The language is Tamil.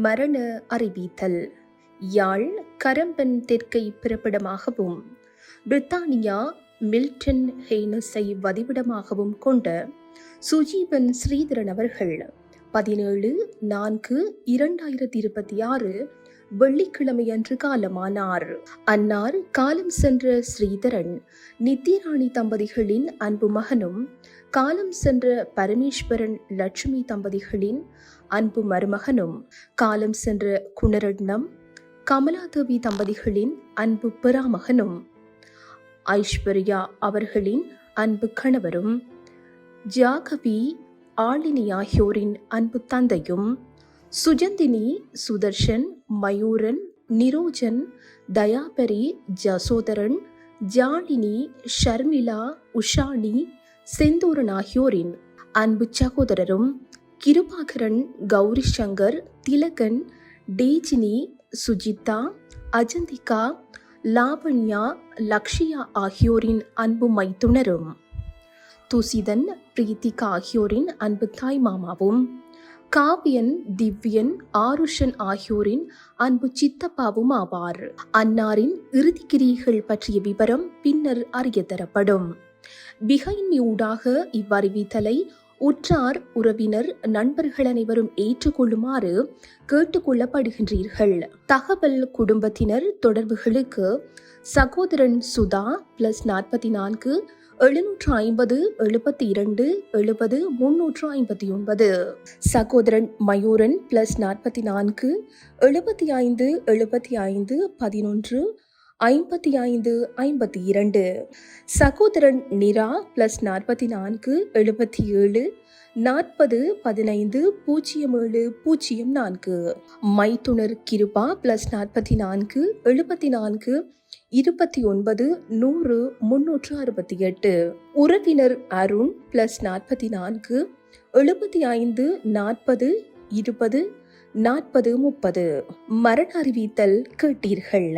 மரண அறிவித்தல். யாழ் கரம்பன் தெற்கை பிறப்பிடமாகவும் பிரித்தானியா மில்டன் ஹெய்னஸை வதிவிடமாகவும் கொண்ட சுஜீவன் ஸ்ரீதரன் அவர்கள் 17/4/2026 வெள்ளிக்கிழமையன்று காலமானார். அன்னார் காலம் சென்ற ஸ்ரீதரன் நித்யராணி தம்பதிகளின் அன்பு மகனும், காலம் சென்ற பரமேஸ்வரன் லட்சுமி தம்பதிகளின் அன்பு மருமகனும், காலம் சென்ற குணரட்னம் கமலாதேவி தம்பதிகளின் அன்பு பெறாமகனும், ஐஸ்வர்யா அவர்களின் அன்பு கணவரும், ஜாகவி ஆளினி ஆகியோரின் அன்பு தந்தையும், சுஜந்தினி, சுதர்ஷன், மயூரன், நிரோஜன், தயாபரி, ஜசோதரன், ஜாலினி, ஷர்மிளா, உஷானி, செந்தூரன் ஆகியோரின் அன்பு சகோதரரும், கிருபாகரன், கௌரி சங்கர், திலகன், டேஜினி, சுஜிதா, அஜந்திகா, லாவண்யா, லக்ஷியா ஆகியோரின் அன்பு மைத்துனரும், துசிதன், பிரீத்திகா ஆகியோரின் அன்பு தாய் மாமாவும், காவியன், திவ்யன், ஆருஷன் ஆகியோரின் அன்பு சித்தப்பாவும் ஆவார். அன்னாரின் இறுதிக்கிரியைகள் பற்றிய விவரம் பின்னர் அறிய தரப்படும். பிகைன்மி ஊடாக இவ்வறிவித்தலை உற்றார், உறவினர், நண்பர்கள் அனைவரும் ஏற்றுக்கொள்ளுமாறு கேட்டுக்கொள்ளப்படுகின்றீர்கள். தகவல் குடும்பத்தினர் தொடர்புகளுக்கு சகோதரன் சுதா +44 750 72 70 359, சகோதரன் மயூரன் +44 75 75 11 55 52, சகோதரன் நிரா +44 77 40 15 07 04, மைத்துனர் கிருபா +44 74 29 100 368, உறவினர் அருண் +44 75 40 20 40 30. மரண அறிவித்தல் கேட்டீர்கள்.